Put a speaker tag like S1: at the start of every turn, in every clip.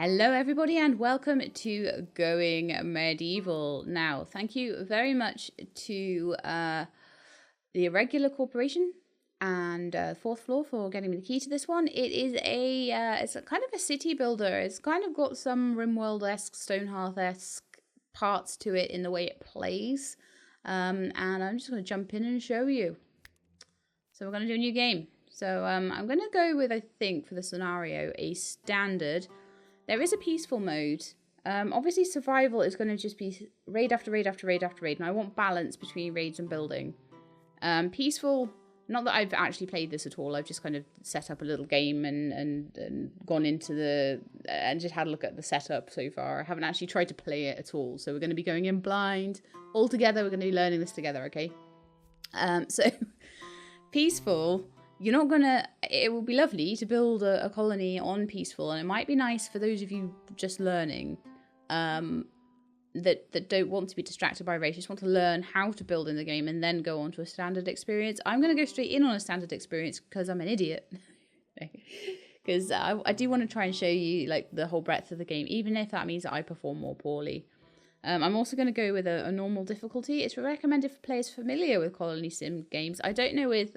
S1: Hello everybody and welcome to Going Medieval. Now, thank you very much to the Irregular Corporation and Fourth Floor for getting me the key to this one. It is it's a kind of a city builder. It's kind of got some Rimworld-esque, Stonehearth-esque parts to it in the way it plays. And I'm just going to jump in and show you. So we're going to do a new game. So I'm going to go with, I think, for the scenario, a standard. There is a peaceful mode. Obviously, survival is going to just be raid after raid after raid after raid, and I want balance between raids and building. Peaceful, not that I've actually played this at all. I've just kind of set up a little game and gone into and just had a look at the setup so far. I haven't actually tried to play it at all, so we're going to be going in blind. All together, we're going to be learning this together, okay? So, peaceful. You're not gonna, it will be lovely to build a colony on peaceful, and it might be nice for those of you just learning that don't want to be distracted by race, just want to learn how to build in the game and then go on to a standard experience. I'm going to go straight in on a standard experience because I'm an idiot. Because I do want to try and show you like the whole breadth of the game, even if that means that I perform more poorly. I'm also going to go with a normal difficulty. It's recommended for players familiar with colony sim games. I don't know with...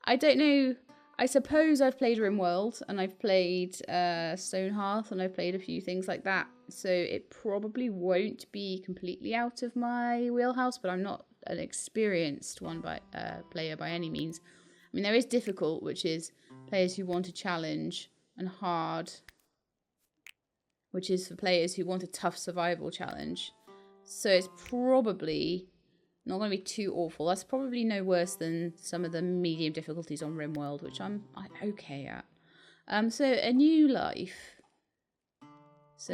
S1: I don't know. I suppose I've played RimWorld and I've played Stonehearth and I've played a few things like that. So it probably won't be completely out of my wheelhouse, but I'm not an experienced player by any means. I mean, there is difficult, which is players who want a challenge, and hard, which is for players who want a tough survival challenge. So it's probably... not going to be too awful. That's probably no worse than some of the medium difficulties on RimWorld, which I'm okay at. So, a new life. So,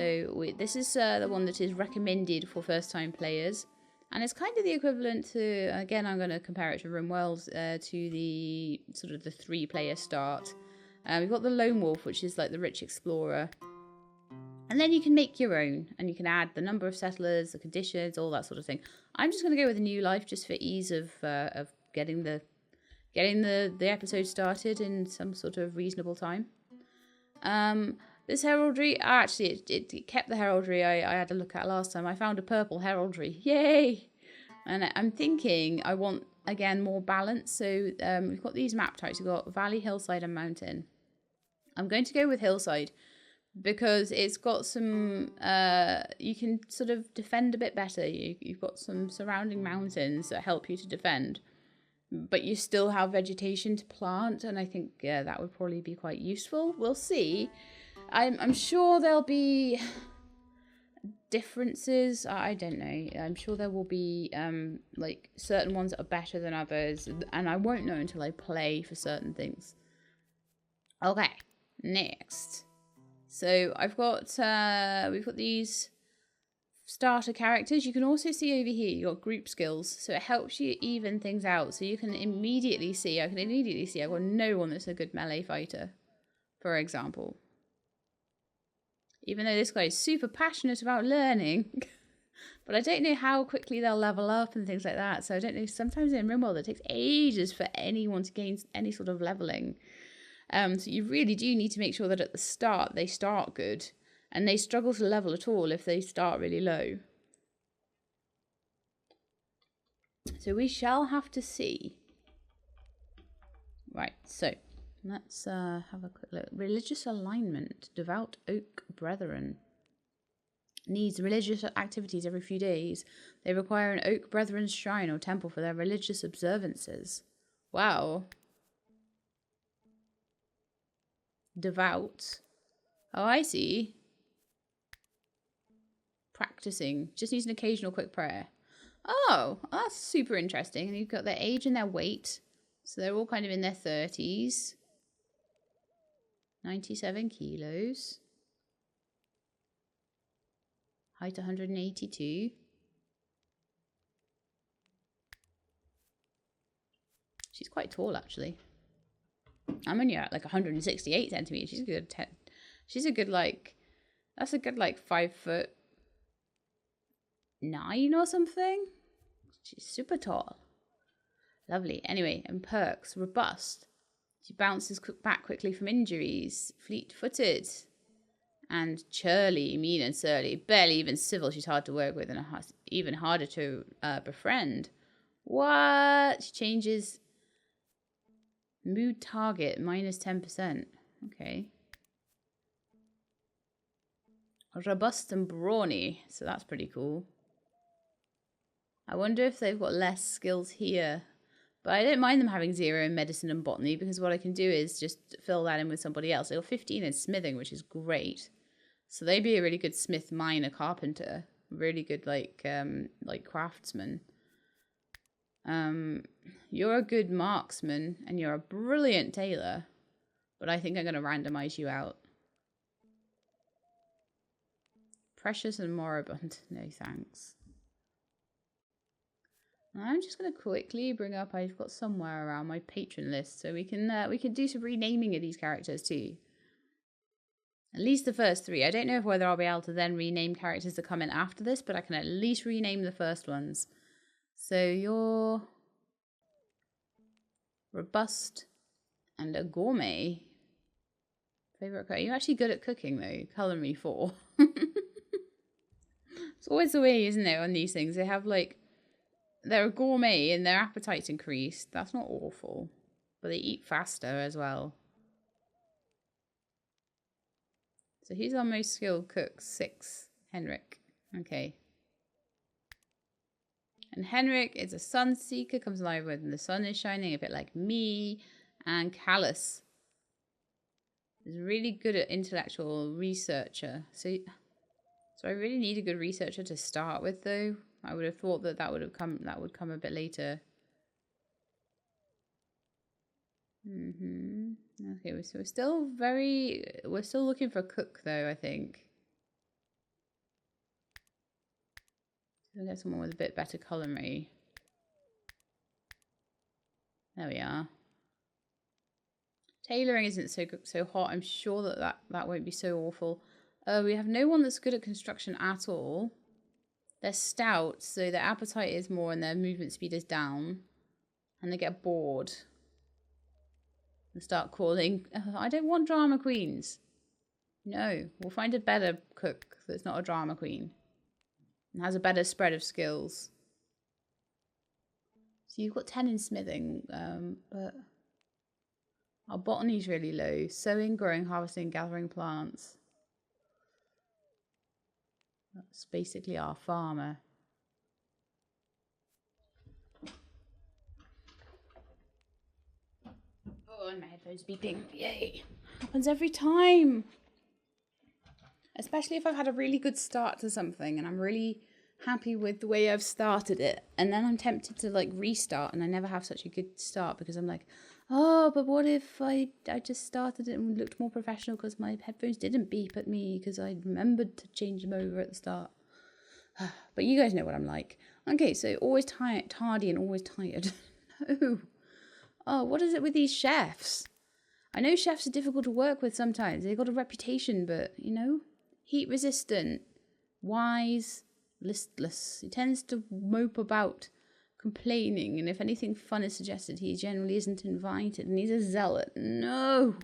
S1: this is the one that is recommended for first-time players. And it's kind of the equivalent to, again, I'm going to compare it to RimWorld, to the sort of the 3-player start. We've got the Lone Wolf, which is like the rich explorer. And then you can make your own, and you can add the number of settlers, the conditions, all that sort of thing. I'm just going to go with a new life just for ease of getting the episode started in some sort of reasonable time. This heraldry, actually, it kept the heraldry I had a look at last time. I found a purple heraldry. Yay! And I'm thinking I want, again, more balance. So we've got these map types. We've got valley, hillside, and mountain. I'm going to go with hillside, because it's got some, you can sort of defend a bit better. You've got some surrounding mountains that help you to defend, but you still have vegetation to plant, and I think, yeah, that would probably be quite useful. We'll see. I'm sure there'll be differences. I don't know. I'm sure there will be, like, certain ones that are better than others, and I won't know until I play for certain things. Okay, next. So I've got, we've got these starter characters. You can also see over here, you've got group skills. So it helps you even things out. So you can immediately see, I've got no one that's a good melee fighter, for example. Even though this guy is super passionate about learning, but I don't know how quickly they'll level up and things like that. So I don't know, sometimes in RimWorld it takes ages for anyone to gain any sort of leveling. So you really do need to make sure that at the start they start good, and they struggle to level at all if they start really low. So we shall have to see. Right, so let's have a quick look. Religious alignment. Devout oak brethren. Needs religious activities every few days. They require an oak brethren's shrine or temple for their religious observances. Wow. Devout. Oh, I see. Practicing. Just needs an occasional quick prayer. Oh, that's super interesting. And you've got their age and their weight. So they're all kind of in their 30s. 97 kilos. Height 182. She's quite tall, actually. I'm only at like 168 centimeters. She's a good like, that's a good like 5'9" or something. She's super tall. Lovely. Anyway, and perks. Robust. She bounces back quickly from injuries. Fleet-footed. And churly, mean and surly, barely even civil. She's hard to work with and even harder to befriend. What? She changes mood target minus 10%. Okay. Robust and brawny. So that's pretty cool. I wonder if they've got less skills here. But I don't mind them having 0 in medicine and botany because what I can do is just fill that in with somebody else. They got 15 in smithing, which is great. So they'd be a really good smith, miner, carpenter. Really good, like craftsman. You're a good marksman and you're a brilliant tailor. But I think I'm going to randomize you out. Precious and moribund. No thanks. I'm just going to quickly bring up, I've got somewhere around my patron list. So we can do some renaming of these characters too. At least the first 3. I don't know whether I'll be able to then rename characters that come in after this, but I can at least rename the first ones. So you're robust and a gourmet. Favorite cook? You're actually good at cooking though. Culinary 4. It's always the way, isn't it, on these things? They have like, they're a gourmet and their appetite's increased. That's not awful. But they eat faster as well. So who's our most skilled cook? 6. Henrik. Okay. And Henrik is a sun seeker, comes alive when the sun is shining, a bit like me. And callous. Is really good at intellectual researcher. So I really need a good researcher to start with though. I would have thought that would come a bit later. Okay, so we're still looking for a cook though, I think. We'll get someone with a bit better culinary. There we are. Tailoring isn't so hot. I'm sure that won't be so awful. We have no one that's good at construction at all. They're stout, so their appetite is more and their movement speed is down. And they get bored. And start calling, I don't want drama queens. No, we'll find a better cook that's not a drama queen. And has a better spread of skills. So you've got 10 in smithing, but our botany's really low. Sowing, growing, harvesting, gathering plants. That's basically our farmer. Oh, and my headphones beeping. Yay. Happens every time. Especially if I've had a really good start to something and I'm really happy with the way I've started it. And then I'm tempted to like restart and I never have such a good start because I'm like, oh, but what if I just started it and looked more professional because my headphones didn't beep at me because I remembered to change them over at the start. But you guys know what I'm like. Okay, so always tardy and always tired. No. Oh, what is it with these chefs? I know chefs are difficult to work with sometimes. They've got a reputation, but, you know, heat resistant, wise, listless. He tends to mope about, complaining, and if anything fun is suggested, he generally isn't invited, and he's a zealot. No.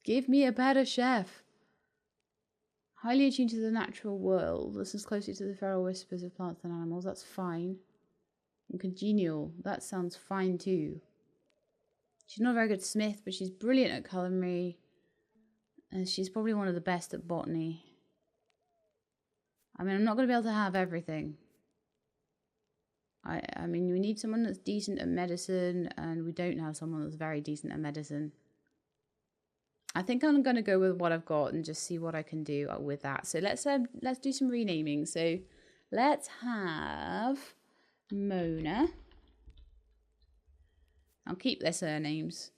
S1: Give me a better chef. Highly attuned to the natural world. Listens closely to the feral whispers of plants and animals. That's fine. And congenial. That sounds fine too. She's not a very good smith, but she's brilliant at culinary. And she's probably one of the best at botany. I mean, I'm not going to be able to have everything. I mean, we need someone that's decent at medicine, and we don't have someone that's very decent at medicine. I think I'm going to go with what I've got and just see what I can do with that. So let's do some renaming. So let's have Mona. I'll keep their surnames.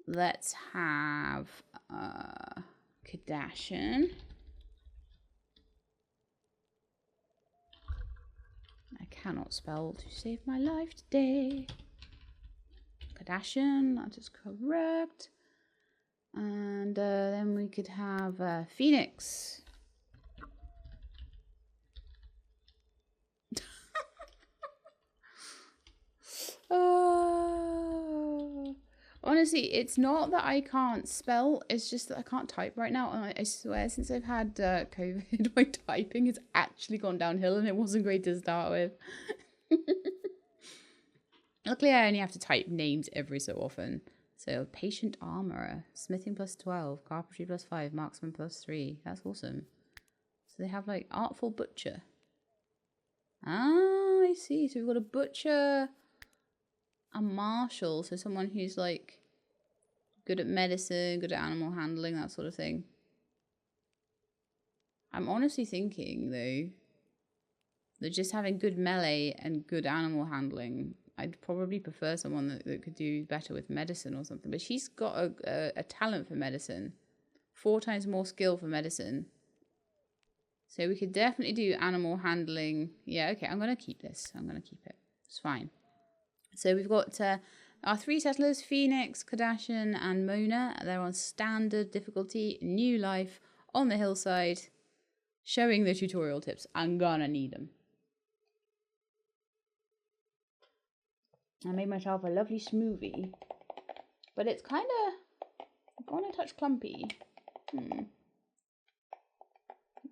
S1: Let's have Kardashian. I cannot spell to save my life today. Kardashian, that is correct. And then we could have Phoenix. honestly, it's not that I can't spell, it's just that I can't type right now. And I swear, since I've had COVID, my typing has actually gone downhill and it wasn't great to start with. Luckily, I only have to type names every so often. So, patient armorer, smithing +12, carpentry +5, marksman +3. That's awesome. So they have like artful butcher. Ah, I see. So we've got a butcher, a marshal, so someone who's like good at medicine, good at animal handling, that sort of thing. I'm honestly thinking though that just having good melee and good animal handling, I'd probably prefer someone that could do better with medicine or something. But she's got a talent for medicine. 4 times more skill for medicine. So we could definitely do animal handling. Yeah, okay, I'm going to keep this. I'm going to keep it. It's fine. So we've got our 3 settlers, Phoenix, Kardashian, and Mona. They're on standard difficulty, new life, on the hillside, showing the tutorial tips. I'm going to need them. I made myself a lovely smoothie, but it's kind of gone a touch clumpy. It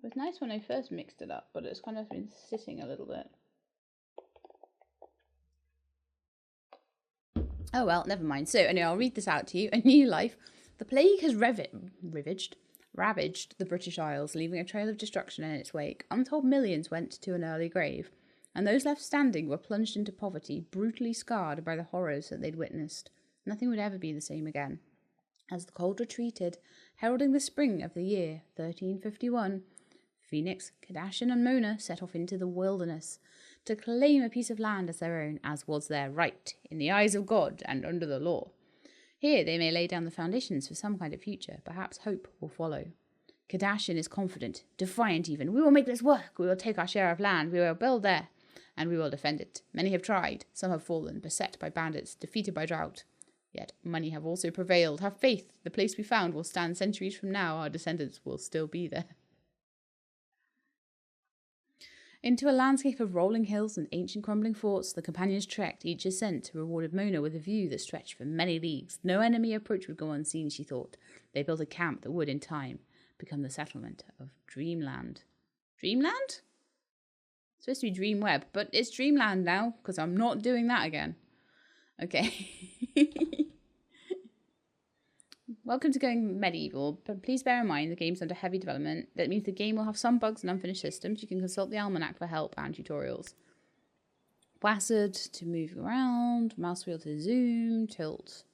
S1: was nice when I first mixed it up, but it's kind of been sitting a little bit. Oh well, never mind. So anyway, I'll read this out to you. A new life. The plague has ravaged the British Isles, leaving a trail of destruction in its wake. Untold millions went to an early grave, and those left standing were plunged into poverty, brutally scarred by the horrors that they'd witnessed. Nothing would ever be the same again. As the cold retreated, heralding the spring of the year 1351, Phoenix, Kardashian, and Mona set off into the wilderness to claim a piece of land as their own, as was their right, in the eyes of God and under the law. Here they may lay down the foundations for some kind of future. Perhaps hope will follow. Kardashian is confident, defiant even. We will make this work. We will take our share of land. We will build there, and we will defend it. Many have tried. Some have fallen, beset by bandits, defeated by drought. Yet many have also prevailed. Have faith. The place we found will stand centuries from now. Our descendants will still be there. Into a landscape of rolling hills and ancient crumbling forts, the companions trekked. Each ascent rewarded Mona with a view that stretched for many leagues. No enemy approach would go unseen, she thought. They built a camp that would, in time, become the settlement of Dreamland. Dreamland? It's supposed to be Dreamweb, but it's Dreamland now, because I'm not doing that again. Okay. Welcome to Going Medieval, but please bear in mind the game's under heavy development. That means the game will have some bugs and unfinished systems. You can consult the almanac for help and tutorials. WASD to move around, mouse wheel to zoom, tilt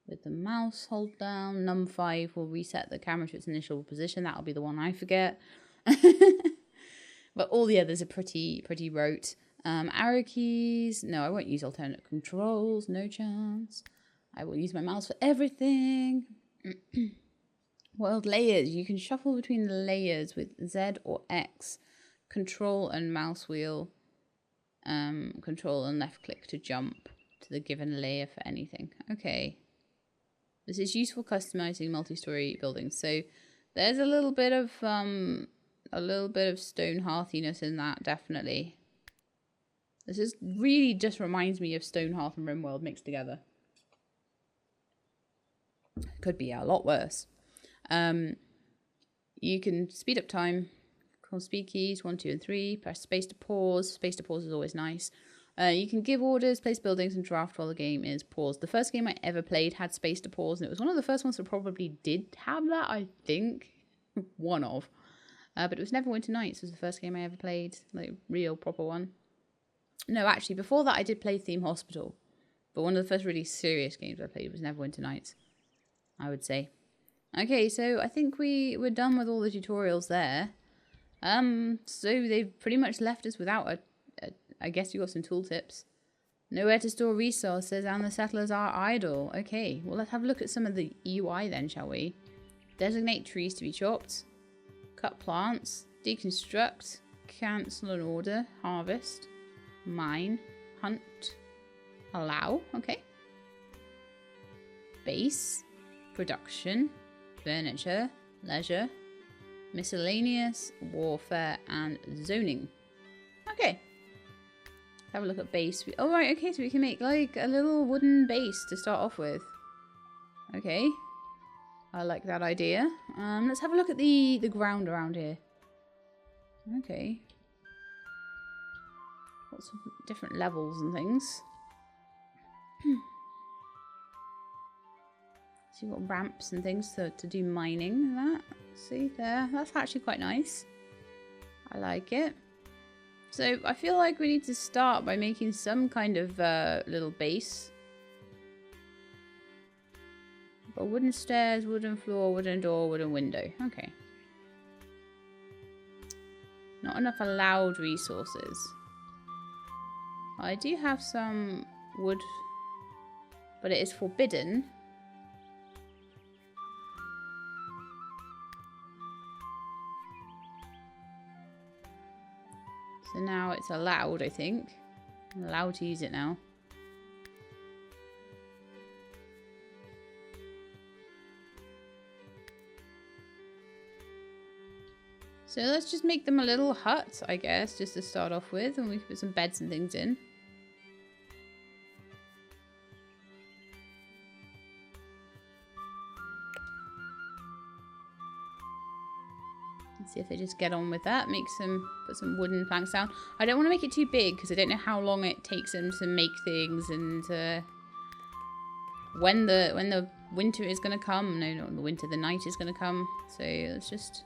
S1: with the mouse, hold down. Num5 will reset the camera to its initial position. That'll be the one I forget. But all the others are pretty rote. Arrow keys, no, I won't use alternate controls, no chance. I will use my mouse for everything. World layers. You can shuffle between the layers with Z or X. Control and mouse wheel. Control and left click to jump to the given layer for anything. Okay. This is useful customizing multi-story buildings. So there's a little bit of stone hearthiness in that, definitely. This is really just reminds me of Stonehearth and RimWorld mixed together. Could be a lot worse. You can speed up time. Call speed keys 1, 2, and 3. Press space to pause. Space to pause is always nice. You can give orders, place buildings, and draft while the game is paused. The first game I ever played had space to pause, and it was one of the first ones that probably did have that, I think. One of. But it was Neverwinter Nights was the first game I ever played. Like, real proper one. No, actually, before that I did play Theme Hospital. But one of the first really serious games I played was Neverwinter Nights, I would say. Okay, so I think we're done with all the tutorials there. So they've pretty much left us without I guess you got some tooltips. Nowhere to store resources and the settlers are idle. Okay, well let's have a look at some of the UI then, shall we? Designate trees to be chopped. Cut plants. Deconstruct. Cancel an order. Harvest. Mine. Hunt. Allow. Okay. Base. Production. Furniture. Leisure. Miscellaneous. Warfare. And zoning. Okay. Let's have a look at base. Oh right, okay, so we can make like a little wooden base to start off with. Okay. I like that idea. Let's have a look at the ground around here. Okay. Lots of different levels and things. So you've got ramps and things to do mining and that. See there? That's actually quite nice. I like it. So I feel like we need to start by making some kind of little base. Got wooden stairs, wooden floor, wooden door, wooden window. Okay. Not enough allowed resources. I do have some wood, but it is forbidden. So now it's allowed, I think. I'm allowed to use it now. So let's just make them a little hut, I guess, just to start off with, and we can put some beds and things in. Let's see if they just get on with that. Put some wooden planks down. I don't want to make it too big because I don't know how long it takes them to make things, and when the winter is going to come. No, not the winter. The night is going to come. So let's just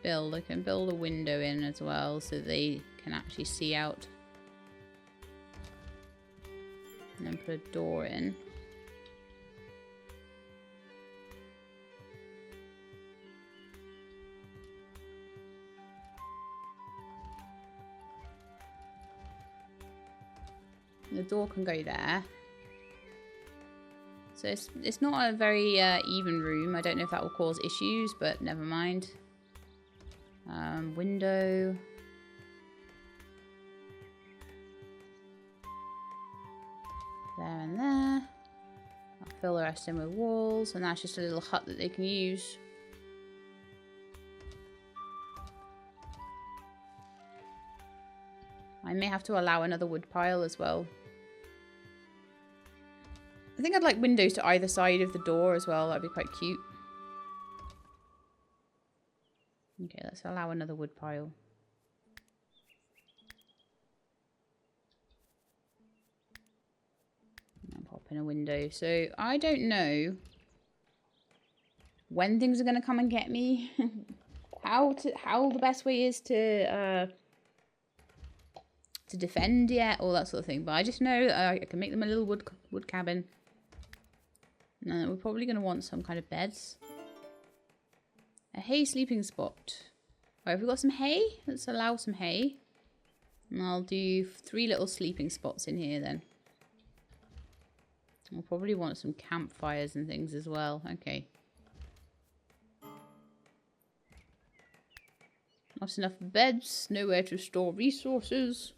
S1: build. I can build a window in as well so they can actually see out. And then put a door in. The door can go there. So it's not a very even room. I don't know if that will cause issues, but never mind. Window. There and there. I'll fill the rest in with walls, and that's just a little hut that they can use. I may have to allow another wood pile as well. I think I'd like windows to either side of the door as well. That'd be quite cute. Okay, let's allow another wood pile. I'll pop in a window. So I don't know when things are going to come and get me. how the best way is to defend yet, all that sort of thing. But I just know that I can make them a little wood cabin. And we're probably going to want some kind of beds. A hay sleeping spot. Alright, have we got some hay? Let's allow some hay. And I'll do 3 little sleeping spots in here then. We'll probably want some campfires and things as well. Okay. Not enough beds, nowhere to store resources.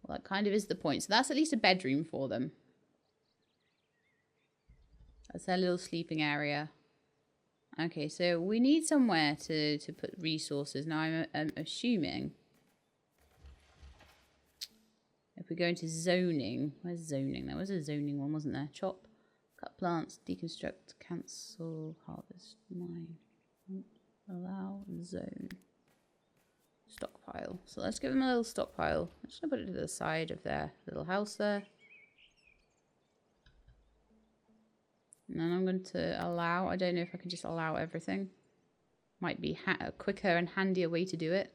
S1: Well, that kind of is the point. So that's at least a bedroom for them. That's their little sleeping area. Okay, so we need somewhere to put resources. Now I'm assuming if we go into zoning, where's zoning? There was a zoning one, wasn't there? Chop, cut plants, deconstruct, cancel, harvest, mine, allow, zone, stockpile. So let's give them a little stockpile. I'm just gonna put it to the side of their little house there. And then I'm going to allow, I don't know if I can just allow everything. Might be a quicker and handier way to do it.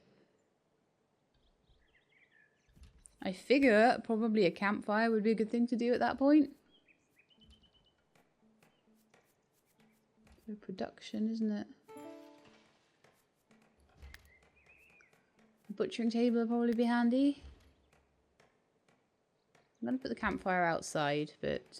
S1: I figure probably a campfire would be a good thing to do at that point. For production, isn't it? A butchering table would probably be handy. I'm going to put the campfire outside, but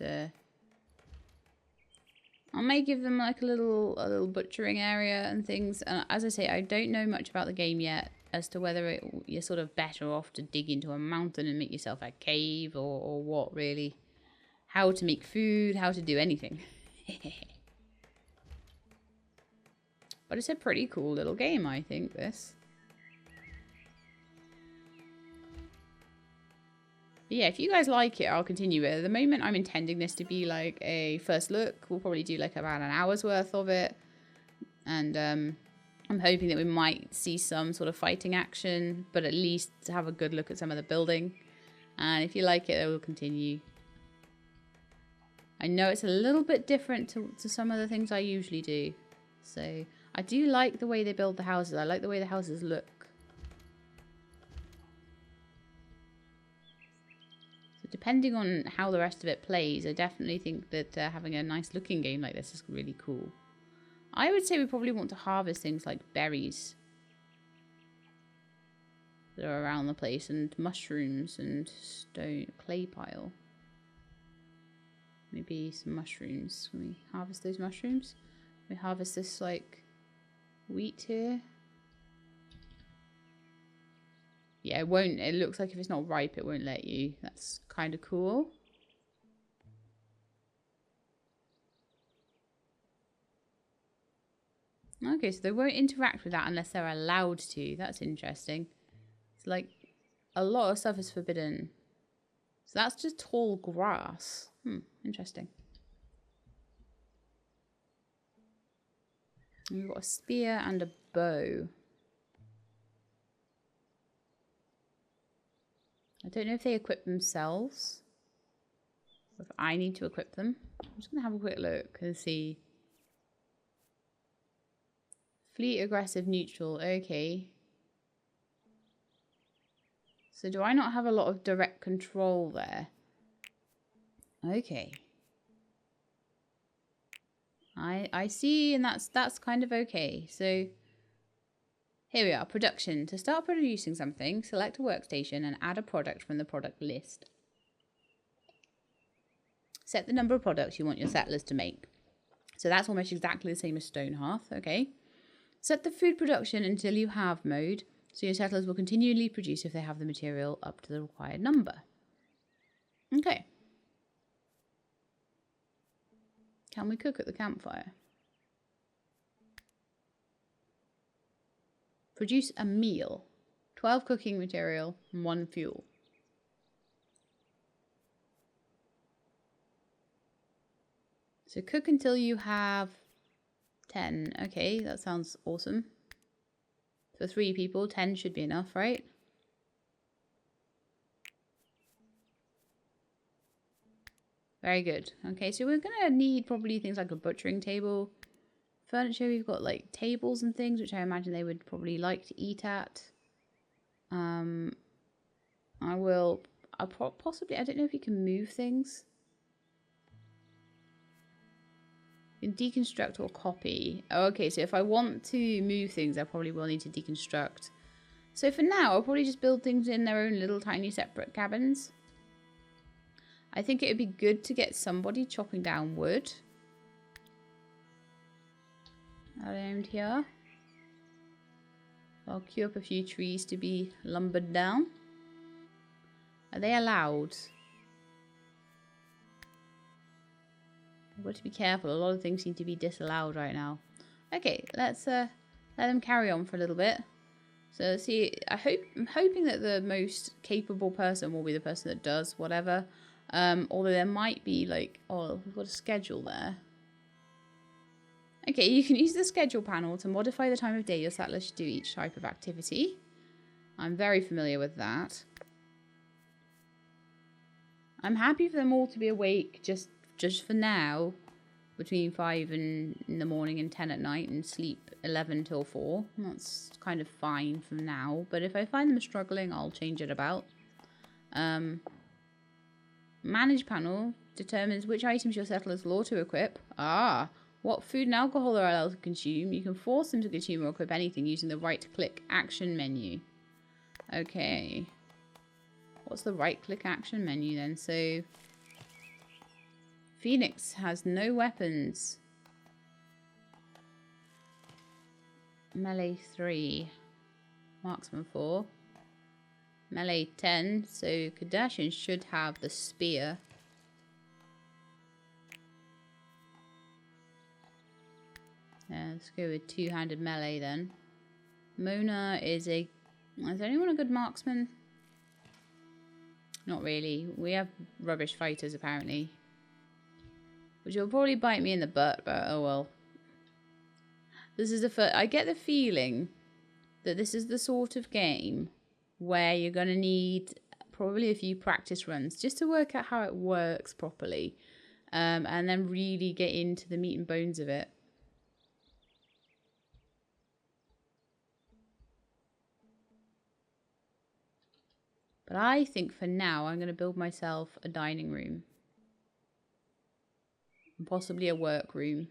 S1: I may give them like a little butchering area and things. And as I say, I don't know much about the game yet as to whether you're sort of better off to dig into a mountain and make yourself a cave or what really. How to make food, how to do anything. But it's a pretty cool little game, I think, this. But yeah, if you guys like it, I'll continue it. At the moment, I'm intending this to be like a first look. We'll probably do like about an hour's worth of it. And I'm hoping that we might see some sort of fighting action, but at least to have a good look at some of the building. And if you like it, I will continue. I know it's a little bit different to some of the things I usually do. So I do like the way they build the houses. I like the way the houses look. Depending on how the rest of it plays, I definitely think that having a nice looking game like this is really cool. I would say we probably want to harvest things like berries that are around the place, and mushrooms and stone clay pile. Maybe some mushrooms. Can we harvest those mushrooms? Can we harvest this like wheat here? Yeah, it won't. It looks like if it's not ripe, it won't let you. That's kind of cool. Okay, so they won't interact with that unless they're allowed to. That's interesting. It's like a lot of stuff is forbidden. So that's just tall grass. Interesting. And we've got a spear and a bow. I don't know if they equip themselves, or if I need to equip them. I'm just going to have a quick look and see. Fleet, aggressive, neutral. Okay. So do I not have a lot of direct control there? Okay. I see, and that's kind of okay. So here we are, production. To start producing something, select a workstation and add a product from the product list. Set the number of products you want your settlers to make. So that's almost exactly the same as stone hearth, okay? Set the food production until you have mode, so your settlers will continually produce if they have the material up to the required number. Okay. Can we cook at the campfire? Produce a meal. 12 cooking material and 1 fuel. So cook until you have 10. Okay, that sounds awesome. For 3 people, 10 should be enough, right? Very good. Okay, so we're going to need probably things like a butchering table. Furniture, we've got like tables and things, which I imagine they would probably like to eat at. I'll possibly, I don't know if you can move things. You can deconstruct or copy. Oh, okay, so if I want to move things, I probably will need to deconstruct. So for now, I'll probably just build things in their own little tiny separate cabins. I think it would be good to get somebody chopping down wood around here. I'll queue up a few trees to be lumbered down. Are they allowed? I've got to be careful. A lot of things seem to be disallowed right now. Okay, let's let them carry on for a little bit. So let's see. I'm hoping that the most capable person will be the person that does whatever. Although there might be like, oh, we've got a schedule there. Okay, you can use the schedule panel to modify the time of day your settlers should do each type of activity. I'm very familiar with that. I'm happy for them all to be awake just for now, between 5 in the morning and 10 at night, and sleep 11 till 4. That's kind of fine for now, but if I find them struggling, I'll change it about. Manage panel determines which items your settlers will auto-equip. What food and alcohol they're allowed to consume. You can force them to consume or equip anything using the right-click action menu. Okay. What's the right-click action menu then? So, Phoenix has no weapons. Melee 3. Marksman 4. Melee 10. So, Kardashian should have the spear. Yeah, let's go with 2-handed melee then. Mona is anyone a good marksman? Not really. We have rubbish fighters, apparently. Which will probably bite me in the butt, but oh well. This is the first... I get the feeling that this is the sort of game where you're going to need probably a few practice runs just to work out how it works properly. And then really get into the meat and bones of it. But I think for now I'm going to build myself a dining room. And possibly a workroom.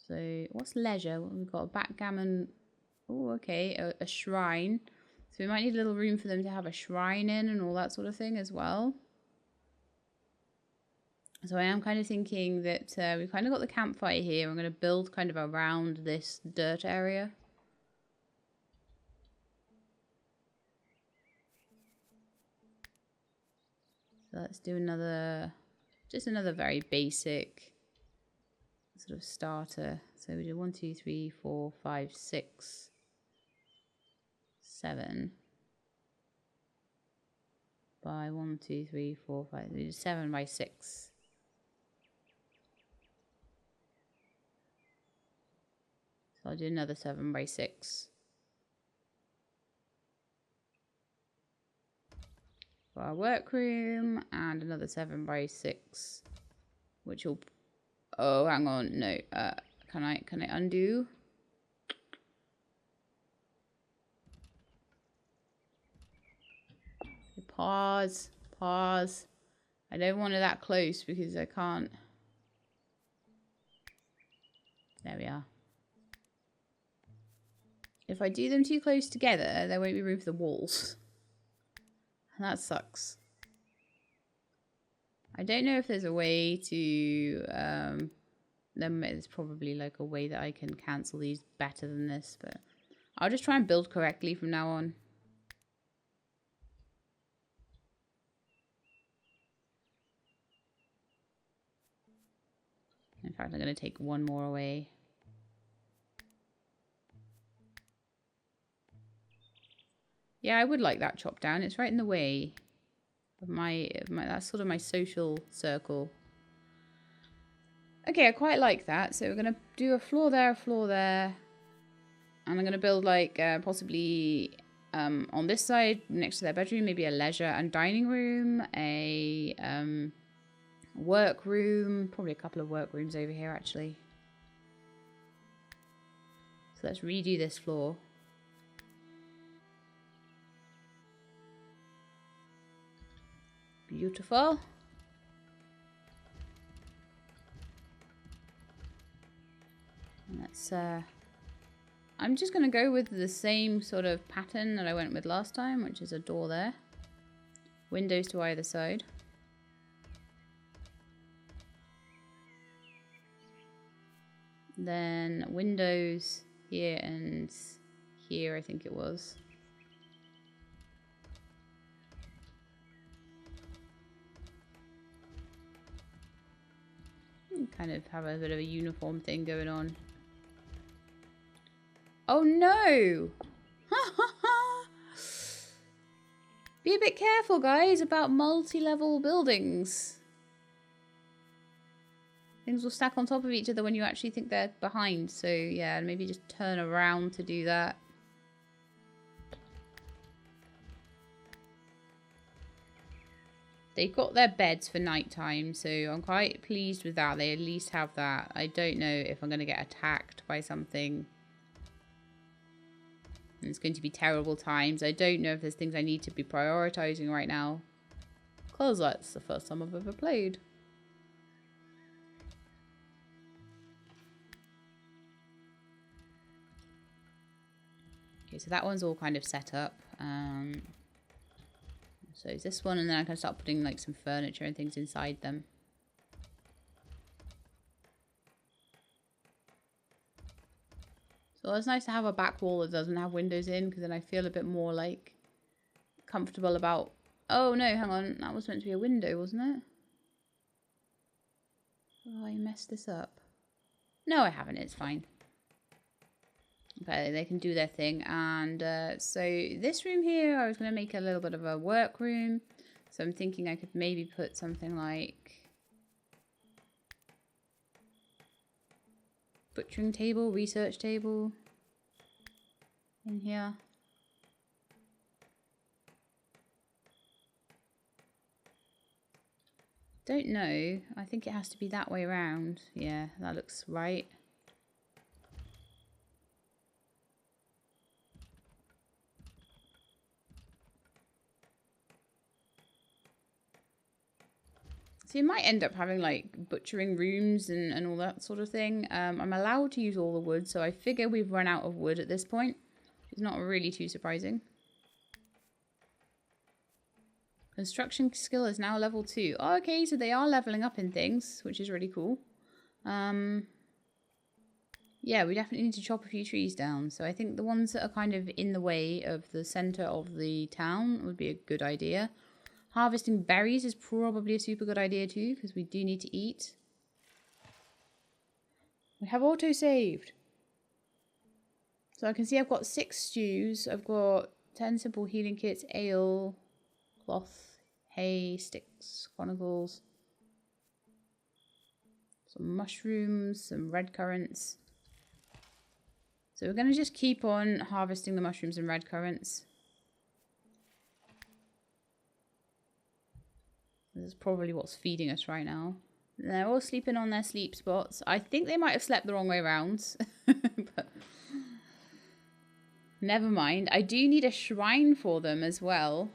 S1: So what's leisure? We've got a backgammon. Oh, okay. A shrine. So we might need a little room for them to have a shrine in and all that sort of thing as well. So I am kind of thinking that we've kind of got the campfire here. I'm going to build kind of around this dirt area. So let's do just another very basic sort of starter. So we do 1, 2, 3, 4, 5, 6, 7 by 1, 2, 3, 4, 5. We do 7 by 6. So I'll do another 7 by 6. For our workroom, and another 7 by 6, which will... Oh, hang on, no. Can I undo? Pause. I don't want it that close because I can't. There we are. If I do them too close together, there won't be room for the walls. And that sucks. I don't know if there's a way to, there's probably like a way that I can cancel these better than this, but I'll just try and build correctly from now on. In fact, I'm going to take one more away. Yeah, I would like that chopped down. It's right in the way of my that's sort of my social circle. Okay, I quite like that. So we're going to do a floor there. And I'm going to build like possibly on this side next to their bedroom, maybe a leisure and dining room, a workroom, probably a couple of workrooms over here actually. So let's redo this floor. Beautiful. And let's I'm just going to go with the same sort of pattern that I went with last time, which is a door there. Windows to either side. Then windows here and here, I think it was. Kind of have a bit of a uniform thing going on. Oh no! Be a bit careful, guys, about multi-level buildings. Things will stack on top of each other when you actually think they're behind. So yeah, maybe just turn around to do that. They've got their beds for nighttime, so I'm quite pleased with that. They at least have that. I don't know if I'm going to get attacked by something. And it's going to be terrible times. I don't know if there's things I need to be prioritizing right now. Because that's the first time I've ever played. Okay, so that one's all kind of set up. So it's this one, and then I can start putting like some furniture and things inside them. So it's nice to have a back wall that doesn't have windows in, because then I feel a bit more like comfortable about... Oh no, hang on, that was meant to be a window, wasn't it? Oh, I messed this up. No, I haven't, it's fine. Okay, they can do their thing. And so this room here, I was going to make a little bit of a work room. So I'm thinking I could maybe put something like butchering table, research table in here. Don't know. I think it has to be that way around. Yeah, that looks right. So you might end up having like butchering rooms and all that sort of thing. I'm allowed to use all the wood, so I figure we've run out of wood at this point. It's not really too surprising. Construction skill is now level 2. Oh, okay, so they are leveling up in things, which is really cool. Yeah, we definitely need to chop a few trees down. So I think the ones that are kind of in the way of the center of the town would be a good idea. Harvesting berries is probably a super good idea too, because we do need to eat. We have auto-saved. So I can see I've got 6 stews. I've got 10 simple healing kits, ale, cloth, hay, sticks, chronicles. Some mushrooms, some red currants. So we're going to just keep on harvesting the mushrooms and red currants. This is probably what's feeding us right now. They're all sleeping on their sleep spots. I think they might have slept the wrong way around. But never mind. I do need a shrine for them as well.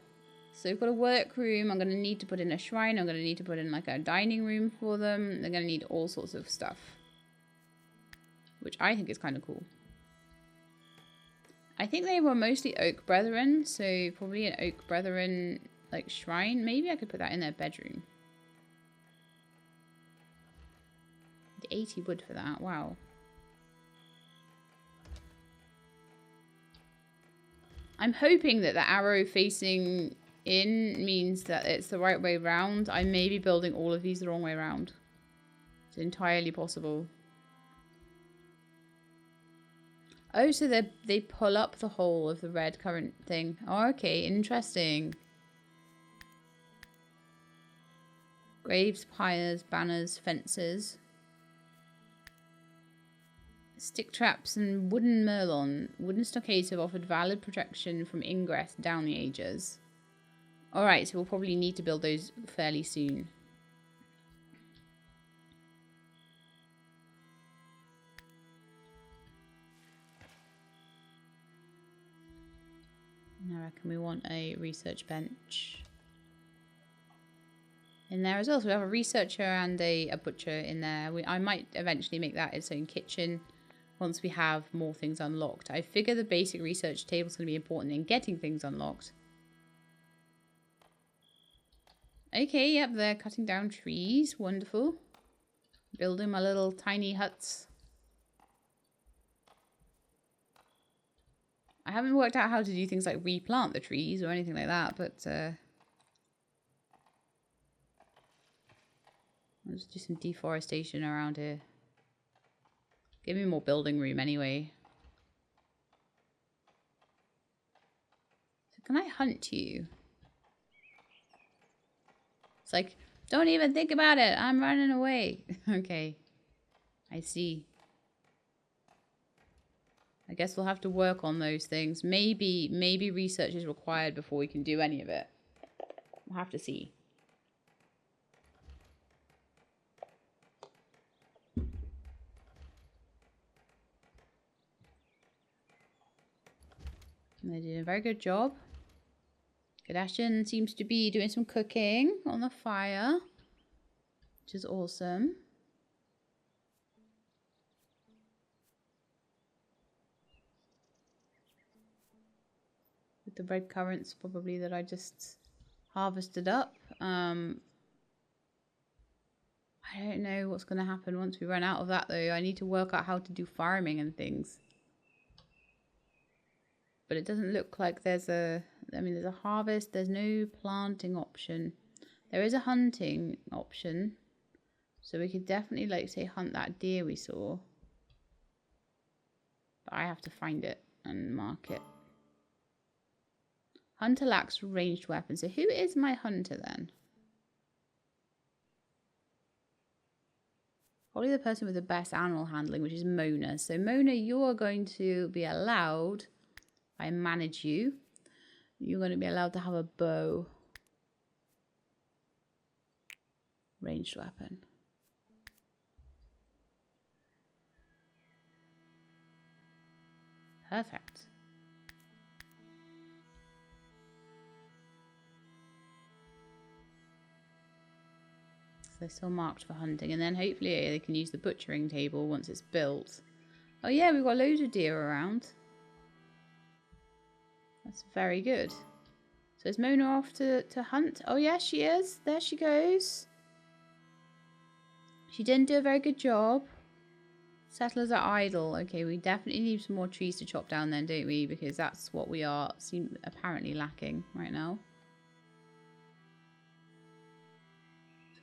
S1: So we've got a workroom. I'm going to need to put in a shrine. I'm going to need to put in like a dining room for them. They're going to need all sorts of stuff. Which I think is kind of cool. I think they were mostly Oak Brethren. So probably an Oak Brethren like shrine. Maybe I could put that in their bedroom. 80 wood for that. Wow. I'm hoping that the arrow facing in means that it's the right way round. I may be building all of these the wrong way round. It's entirely possible. Oh, so they pull up the whole of the red current thing. Oh, okay, interesting. Graves, pyres, banners, fences. Stick traps and wooden merlon. Wooden stockades have offered valid protection from ingress down the ages. Alright, so we'll probably need to build those fairly soon. I reckon we want a research bench in there as well. So we have a researcher and a butcher in there. I might eventually make that its own kitchen once we have more things unlocked. I figure the basic research table is going to be important in getting things unlocked. Okay, yep, they're cutting down trees. Wonderful. Building my little tiny huts. I haven't worked out how to do things like replant the trees or anything like that, but let's do some deforestation around here. Give me more building room anyway. So can I hunt you? It's like, don't even think about it. I'm running away. Okay. I see. I guess we'll have to work on those things. Maybe research is required before we can do any of it. We'll have to see. And they did a very good job. Kardashian seems to be doing some cooking on the fire, which is awesome. With the red currants probably that I just harvested up. I don't know what's going to happen once we run out of that though. I need to work out how to do farming and things. But it doesn't look like there's a harvest. There's no planting option. There is a hunting option. So we could definitely, like, say, hunt that deer we saw. But I have to find it and mark it. Hunter lacks ranged weapons. So who is my hunter then? Probably the person with the best animal handling, which is Mona. So Mona, you are going to be allowed, I manage you, you're going to be allowed to have a bow. Ranged weapon. Perfect. They're still marked for hunting, and then hopefully they can use the butchering table once it's built. Oh yeah, we've got loads of deer around. That's very good. So is Mona off to hunt? Oh yeah, she is. There she goes. She didn't do a very good job. Settlers are idle. Okay, we definitely need some more trees to chop down then, don't we? Because that's what we are apparently lacking right now.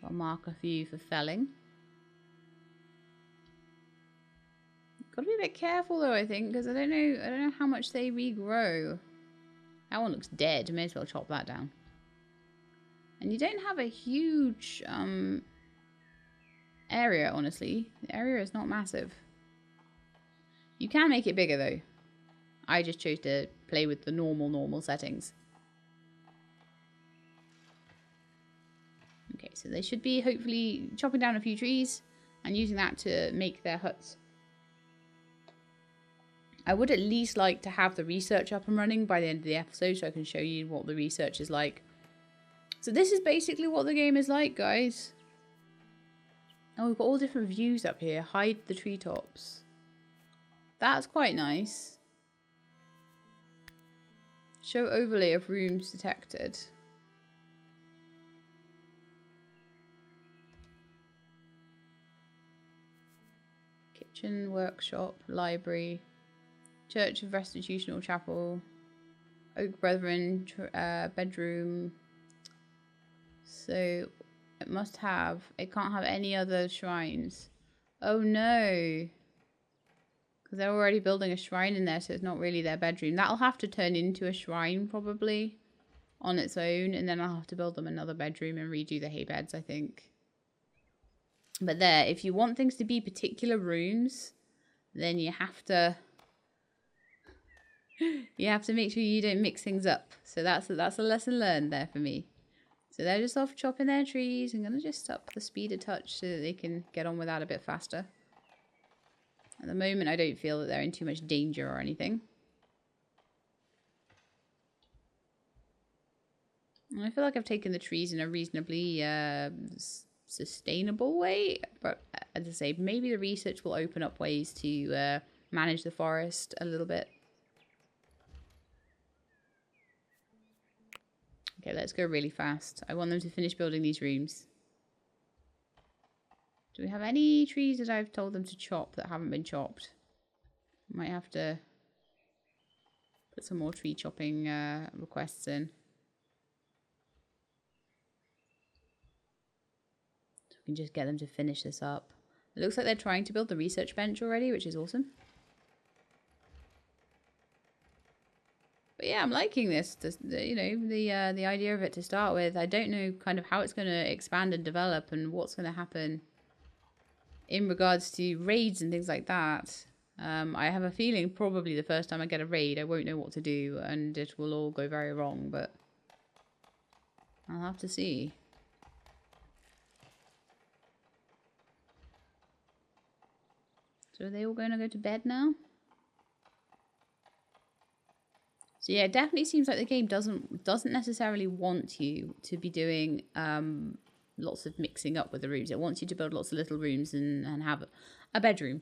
S1: I'll mark a few for felling. Got to be a bit careful though, I think, because I don't know how much they regrow. That one looks dead. May as well chop that down. And you don't have a huge area, honestly. The area is not massive. You can make it bigger though. I just chose to play with the normal settings. Okay, so they should be hopefully chopping down a few trees and using that to make their huts. I would at least like to have the research up and running by the end of the episode so I can show you what the research is like. So this is basically what the game is like, guys. Oh, we've got all different views up here. Hide the treetops. That's quite nice. Show overlay of rooms detected. Kitchen, workshop, library, Church of Restitutional Chapel, Oak Brethren, bedroom. So it must have, it can't have any other shrines. Oh no. Because they're already building a shrine in there, so it's not really their bedroom. That'll have to turn into a shrine probably on its own, and then I'll have to build them another bedroom and redo the hay beds, I think. But there, if you want things to be particular rooms, then you have to make sure you don't mix things up. So that's a lesson learned there for me. So they're just off chopping their trees. I'm gonna just up the speed a touch so that they can get on with that a bit faster. At the moment, I don't feel that they're in too much danger or anything. And I feel like I've taken the trees in a reasonably sustainable way, but as I say, maybe the research will open up ways to manage the forest a little bit. Okay, let's go really fast. I want them to finish building these rooms. Do we have any trees that I've told them to chop that haven't been chopped? Might have to put some more tree chopping requests in. We can just get them to finish this up. It looks like they're trying to build the research bench already, which is awesome. But yeah, I'm liking this. You know, the idea of it to start with. I don't know kind of how it's going to expand and develop and what's going to happen in regards to raids and things like that. I have a feeling probably the first time I get a raid, I won't know what to do and it will all go very wrong. But I'll have to see. So are they all going to go to bed now? So yeah, it definitely seems like the game doesn't necessarily want you to be doing lots of mixing up with the rooms. It wants you to build lots of little rooms and have a bedroom.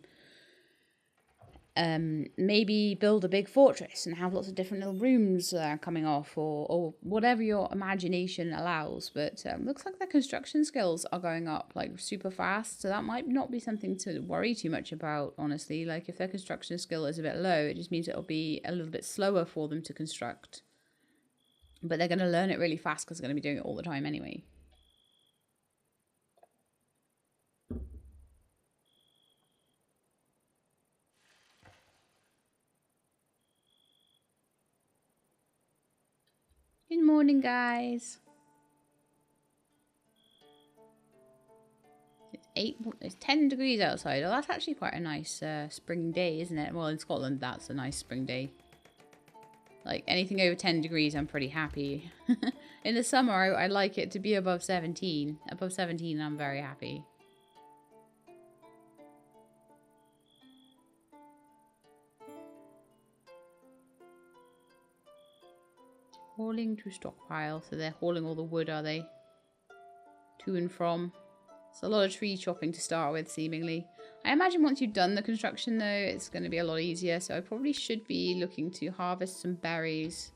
S1: Maybe build a big fortress and have lots of different little rooms coming off, or whatever your imagination allows. But looks like their construction skills are going up like super fast, so that might not be something to worry too much about, honestly. Like if their construction skill is a bit low, it just means it'll be a little bit slower for them to construct. But they're going to learn it really fast because they're going to be doing it all the time anyway. Good morning, guys. It's 10 degrees outside. Oh, that's actually quite a nice spring day, isn't it? Well, in Scotland, that's a nice spring day. Like, anything over 10 degrees, I'm pretty happy. In the summer, I like it to be above 17. Above 17, I'm very happy. Hauling to stockpile. So they're hauling all the wood, are they? To and from. It's a lot of tree chopping to start with, seemingly. I imagine once you've done the construction, though, it's going to be a lot easier. So I probably should be looking to harvest some berries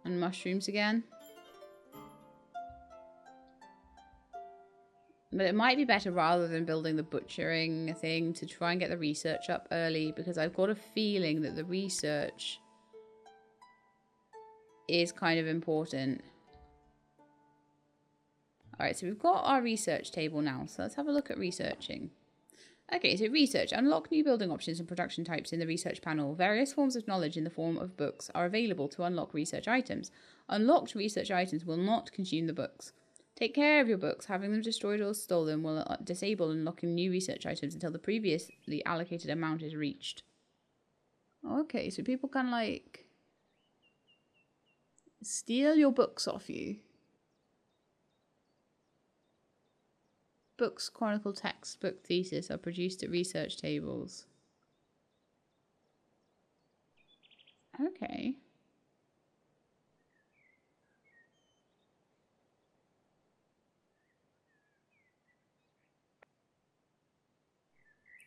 S1: and mushrooms again. But it might be better rather than building the butchering thing to try and get the research up early, because I've got a feeling that the research is kind of important. Alright, so we've got our research table now, so let's have a look at researching. Okay, so research. Unlock new building options and production types in the research panel. Various forms of knowledge in the form of books are available to unlock research items. Unlocked research items will not consume the books. Take care of your books. Having them destroyed or stolen will disable unlocking new research items until the previously allocated amount is reached. Okay, so people can, like, steal your books off you. Books, chronicle, textbook, thesis are produced at research tables. Okay.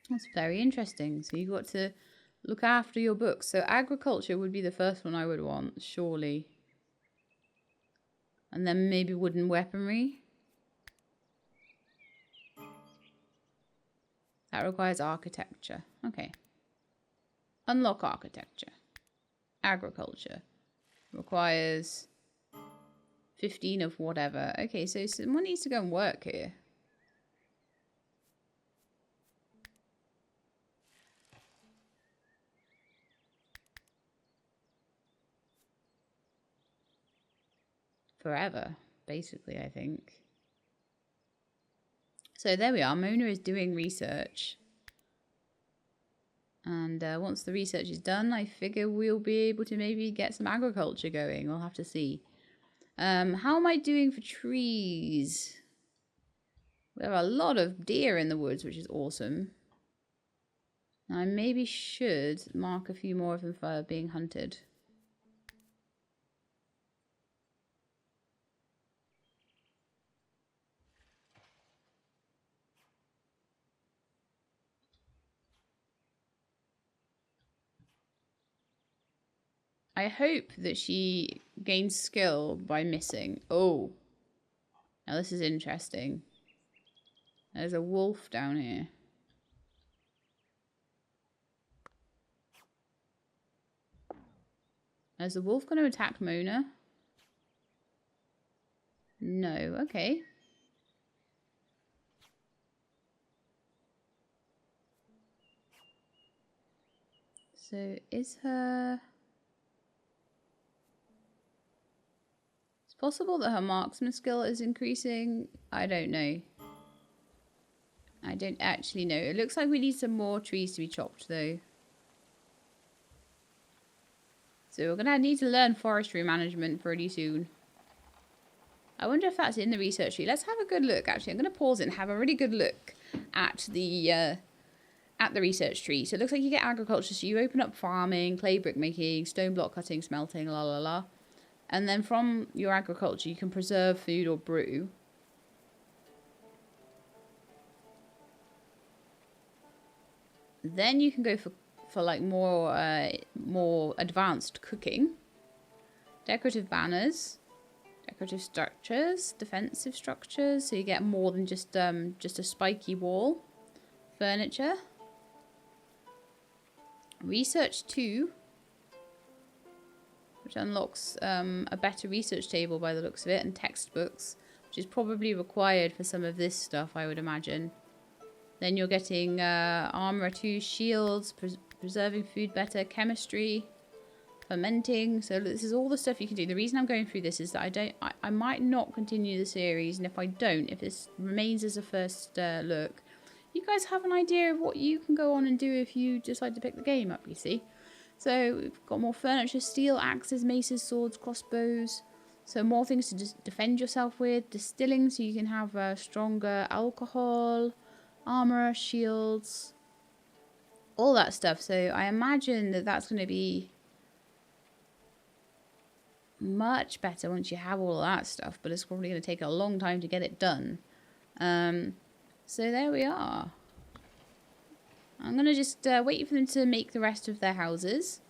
S1: That's very interesting. So you've got to look after your books. So agriculture would be the first one I would want, surely. And then maybe wooden weaponry. That requires architecture. Okay. Unlock architecture. Agriculture. Requires 15 of whatever. Okay, so someone needs to go and work here. Forever, basically, I think. So there we are. Mona is doing research. And once the research is done, I figure we'll be able to maybe get some agriculture going. We'll have to see. How am I doing for trees? There are a lot of deer in the woods, which is awesome. I maybe should mark a few more of them for being hunted. I hope that she gains skill by missing. Oh. Now this is interesting. There's a wolf down here. Is the wolf going to attack Mona? No. Okay. So is her... It's possible that her marksman skill is increasing. I don't know. I don't actually know. It looks like we need some more trees to be chopped though. So we're going to need to learn forestry management pretty soon. I wonder if that's in the research tree. Let's have a good look. Actually, I'm going to pause it and have a really good look at the research tree. So it looks like you get agriculture. So you open up farming, clay brick making, stone block cutting, smelting, la la la. And then from your agriculture, you can preserve food or brew. Then you can go for like more advanced cooking. Decorative banners, decorative structures, defensive structures, so you get more than just a spiky wall. Furniture. Research 2, which unlocks a better research table by the looks of it, and textbooks, which is probably required for some of this stuff, I would imagine. Then you're getting armor 2, shields, preserving food better, chemistry, fermenting. So this is all the stuff you can do. The reason I'm going through this is that I might not continue the series, and if I don't, if this remains as a first look, you guys have an idea of what you can go on and do if you decide to pick the game up, you see. So we've got more furniture, steel, axes, maces, swords, crossbows. So more things to just defend yourself with. Distilling, so you can have stronger alcohol, armor, shields, all that stuff. So I imagine that that's going to be much better once you have all that stuff. But it's probably going to take a long time to get it done. So there we are. I'm going to just wait for them to make the rest of their houses.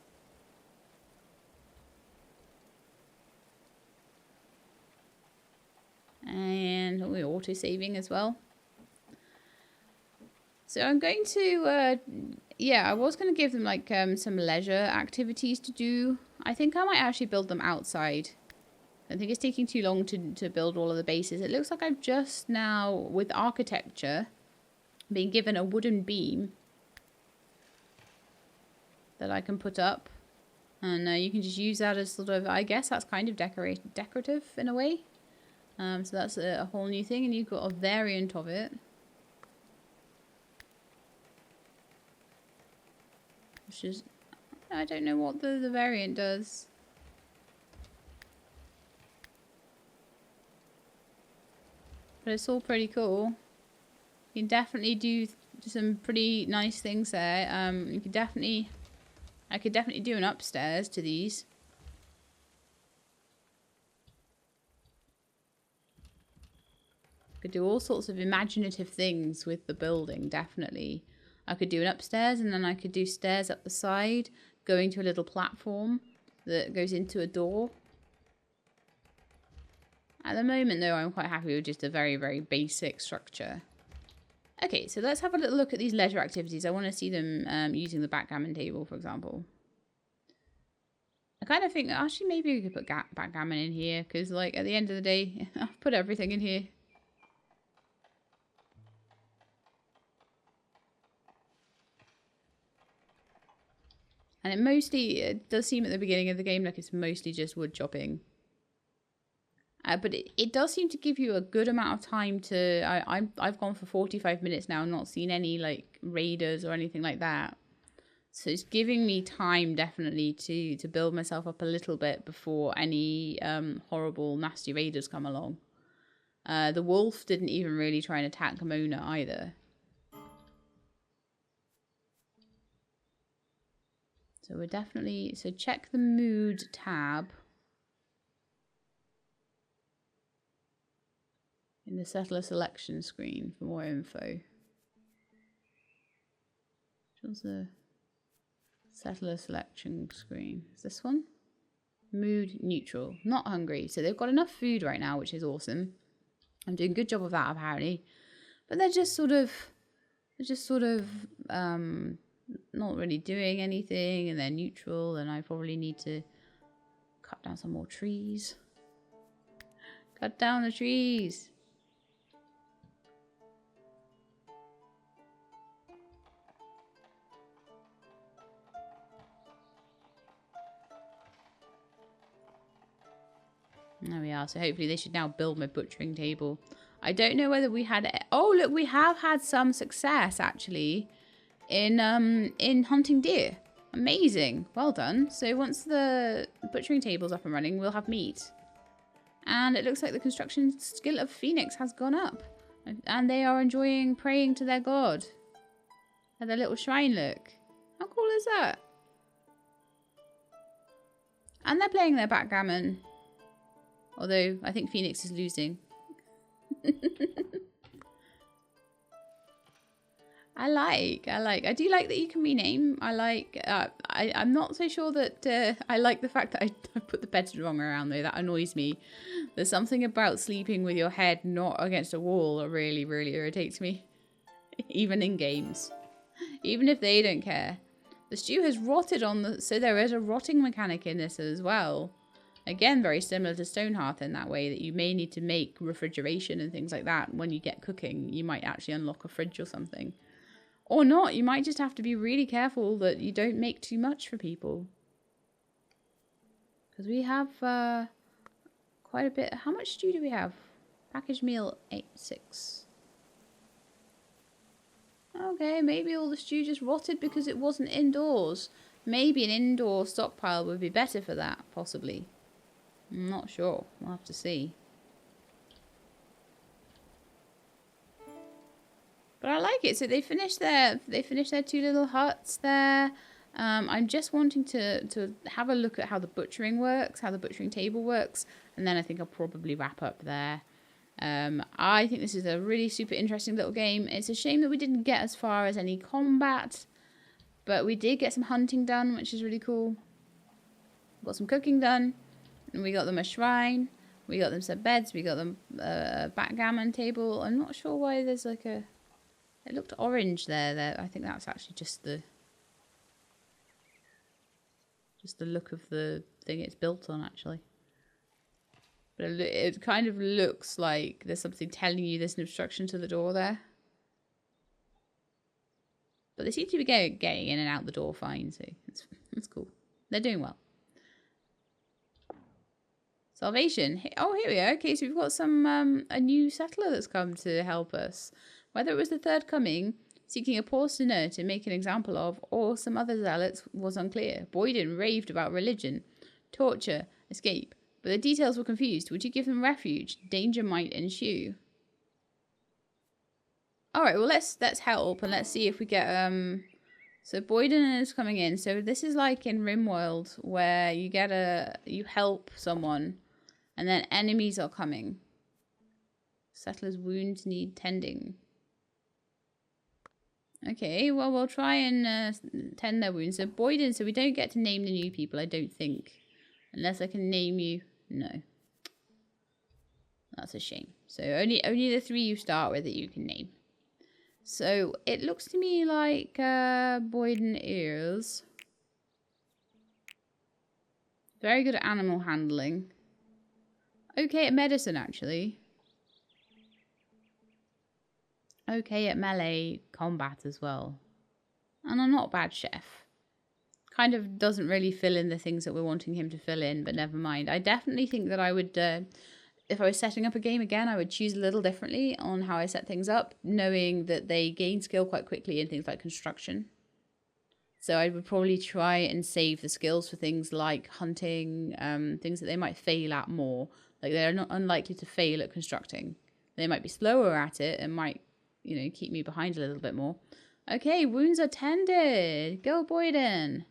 S1: And we're auto-saving as well. So I'm going to, yeah, I was going to give them like some leisure activities to do. I think I might actually build them outside. I think it's taking too long to build all of the bases. It looks like I've just now, with architecture, been given a wooden beam that I can put up. And you can just use that as sort of, I guess that's kind of decorative in a way. So that's a whole new thing, and you've got a variant of it. Which is, I don't know what the variant does. But it's all pretty cool. You can definitely do some pretty nice things there. You could definitely, I could definitely do an upstairs to these. Could do all sorts of imaginative things with the building, definitely. I could do an upstairs, and then I could do stairs up the side, going to a little platform that goes into a door. At the moment, though, I'm quite happy with just a very, very basic structure. Okay, so let's have a little look at these leisure activities. I want to see them using the backgammon table, for example. I kind of think, actually, maybe we could put backgammon in here, because, like, at the end of the day, I've put everything in here. And it does seem at the beginning of the game like it's mostly just wood chopping. But it does seem to give you a good amount of time to... I've gone for 45 minutes now and not seen any like raiders or anything like that. So it's giving me time definitely to build myself up a little bit before any horrible, nasty raiders come along. The wolf didn't even really try and attack Mona either. So we're definitely... So check the mood tab. In the settler selection screen for more info. Which was the settler selection screen? Is this one? Mood neutral. Not hungry. So they've got enough food right now, which is awesome. I'm doing a good job of that apparently. But they're just sort of not really doing anything, and they're neutral, and I probably need to cut down some more trees. Cut down the trees. There we are. So hopefully they should now build my butchering table. I don't know whether we had... Oh, look, we have had some success, actually, in hunting deer. Amazing. Well done. So once the butchering table's up and running, we'll have meat. And it looks like the construction skill of Phoenix has gone up. And they are enjoying praying to their god. At their little shrine, look. How cool is that? And they're playing their backgammon. Although, I think Phoenix is losing. I do like that you can rename. I'm not so sure that I like the fact that I put the beds wrong around though. That annoys me. There's something about sleeping with your head not against a wall that really, really irritates me. Even in games. Even if they don't care. The stew has rotted on the... So there is a rotting mechanic in this as well. Again, very similar to Stonehearth in that way, that you may need to make refrigeration and things like that. When you get cooking, you might actually unlock a fridge or something. Or not, you might just have to be really careful that you don't make too much for people. Because we have quite a bit. How much stew do we have? Packaged meal 8-6. Okay, maybe all the stew just rotted because it wasn't indoors. Maybe an indoor stockpile would be better for that, possibly. I'm not sure. We'll have to see. But I like it. So they finished their 2 little huts there. I'm just wanting to have a look at how the butchering works, how the butchering table works, and then I think I'll probably wrap up there. I think this is a really super interesting little game. It's a shame that we didn't get as far as any combat, but we did get some hunting done, which is really cool. Got some cooking done, and we got them a shrine. We got them some beds. We got them a backgammon table. I'm not sure why there's like a... It looked orange there. I think that's actually just the look of the thing it's built on, actually. But it kind of looks like there's something telling you there's an obstruction to the door there. But they seem to be getting in and out the door fine, so it's cool. They're doing well. Salvation. Oh, here we are. Okay, so we've got some a new settler that's come to help us. Whether it was the third coming, seeking a poor sinner to make an example of, or some other zealots was unclear. Boyden raved about religion, torture, escape, but the details were confused. Would you give them refuge? Danger might ensue. All right, well let's help and let's see if we get So Boyden is coming in. So this is like in RimWorld where you help someone, and then enemies are coming. Settlers' wounds need tending. Okay, well, we'll try and tend their wounds. So Boyden, so we don't get to name the new people, I don't think. Unless I can name you. No. That's a shame. So only the 3 you start with that you can name. So it looks to me like Boyden is very good at animal handling. Okay at medicine, actually. Okay at melee combat as well. And a not bad chef. Kind of doesn't really fill in the things that we're wanting him to fill in, but never mind. I definitely think that I would, if I was setting up a game again, I would choose a little differently on how I set things up, knowing that they gain skill quite quickly in things like construction. So I would probably try and save the skills for things like hunting, things that they might fail at more. Like they're not unlikely to fail at constructing. They might be slower at it and might, keep me behind a little bit more. Okay, wounds are tended. Go Boyden.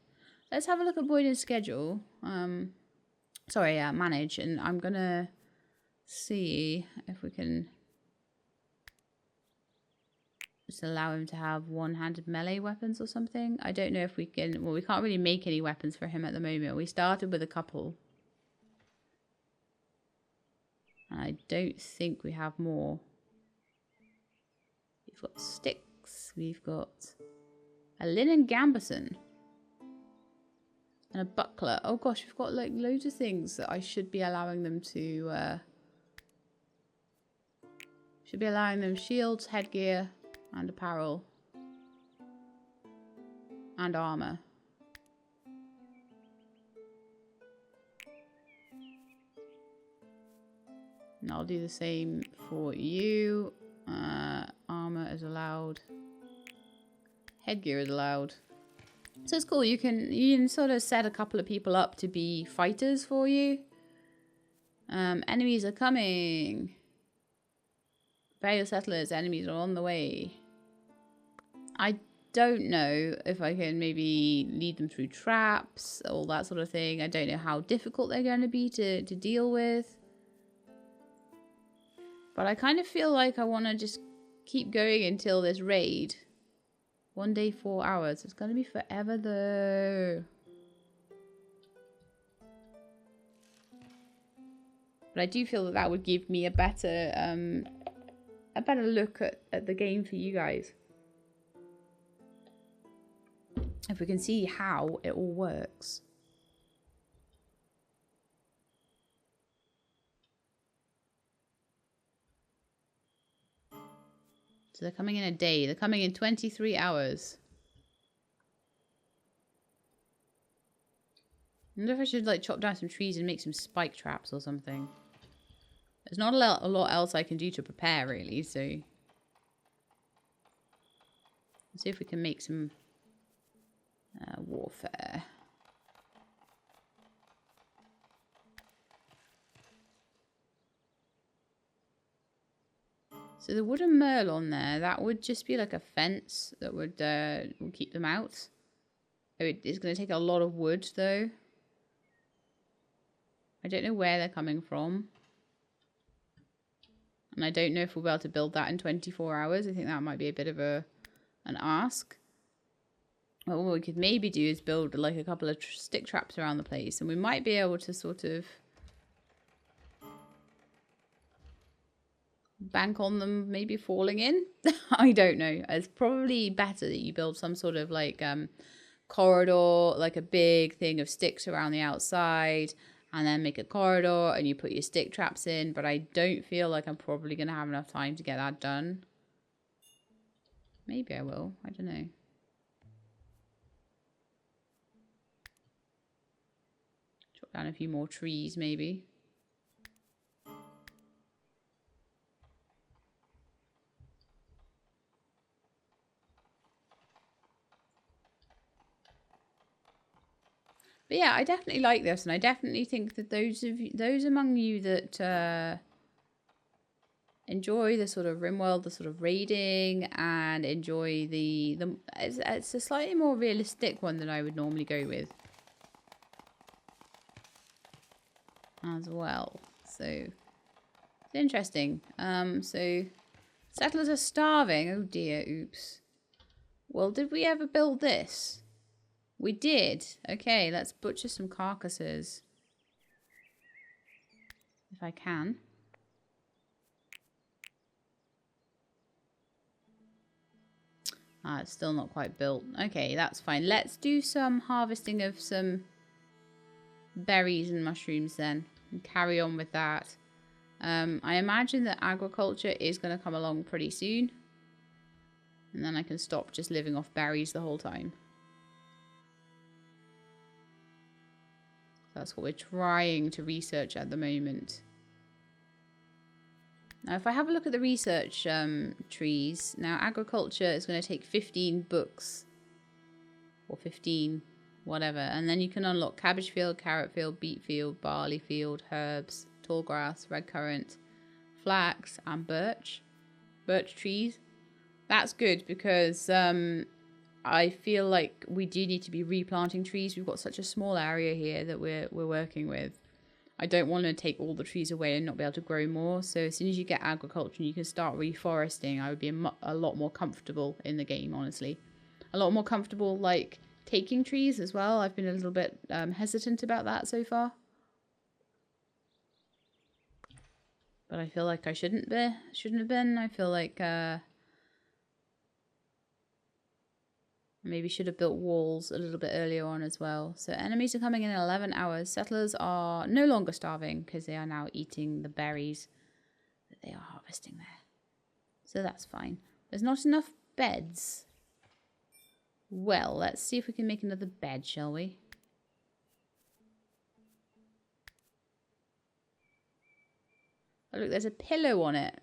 S1: Let's have a look at Boyden's schedule. Manage. And I'm going to see if we can just allow him to have one-handed melee weapons or something. I don't know if we can... Well, we can't really make any weapons for him at the moment. We started with a couple. And I don't think we have more. We've got sticks. We've got a linen gambeson. And a buckler. Oh gosh, we've got like loads of things that I should be allowing them to... should be allowing them shields, headgear, and apparel. And armor. And I'll do the same for you. Armor is allowed. Headgear is allowed. So it's cool. You can sort of set a couple of people up to be fighters for you. Enemies are coming. Prepare your settlers. Enemies are on the way. I don't know if I can maybe lead them through traps, all that sort of thing. I don't know how difficult they're going to be to deal with. But I kind of feel like I want to just keep going until this raid. 1 day, 4 hours. It's going to be forever though. But I do feel that that would give me a better look at the game for you guys. If we can see how it all works. So they're coming in a day. They're coming in 23 hours. wonder if I should like chop down some trees and make some spike traps or something. There's not a lot else I can do to prepare really, so let's see if we can make some warfare. So the wooden merle on there, that would just be like a fence that would keep them out. It's going to take a lot of wood though. I don't know where they're coming from. And I don't know if we'll be able to build that in 24 hours. I think that might be a bit of an ask. Well, what we could maybe do is build like a couple of stick traps around the place. And we might be able to sort of bank on them maybe falling in. I don't know. It's probably better that you build some sort of like corridor, like a big thing of sticks around the outside, and then make a corridor and you put your stick traps in. But I don't feel like I'm probably going to have enough time to get that done. Maybe I will. I don't know. Chop down a few more trees maybe. But yeah, I definitely like this, and I definitely think that those among you that enjoy the sort of RimWorld, the sort of raiding, and enjoy it's a slightly more realistic one than I would normally go with as well. So it's interesting. So settlers are starving. Oh dear, oops. Well, did we ever build this? We did. Okay, let's butcher some carcasses. If I can. Ah, it's still not quite built. Okay, that's fine. Let's do some harvesting of some berries and mushrooms then. And carry on with that. I imagine that agriculture is going to come along pretty soon. And then I can stop just living off berries the whole time. That's what we're trying to research at the moment. Now, if I have a look at the research trees, now agriculture is going to take 15 books. Or 15, whatever. And then you can unlock cabbage field, carrot field, beet field, barley field, herbs, tall grass, red currant, flax, and birch. Birch trees. That's good because I feel like we do need to be replanting trees. We've got such a small area here that we're working with. I don't want to take all the trees away and not be able to grow more. So as soon as you get agriculture and you can start reforesting, I would be a lot more comfortable in the game, honestly. A lot more comfortable, like, taking trees as well. I've been a little bit hesitant about that so far. But I feel like I shouldn't have been. I feel like maybe should have built walls a little bit earlier on as well. So enemies are coming in 11 hours. Settlers are no longer starving because they are now eating the berries that they are harvesting there. So that's fine. There's not enough beds. Well, let's see if we can make another bed, shall we? Oh, look, there's a pillow on it.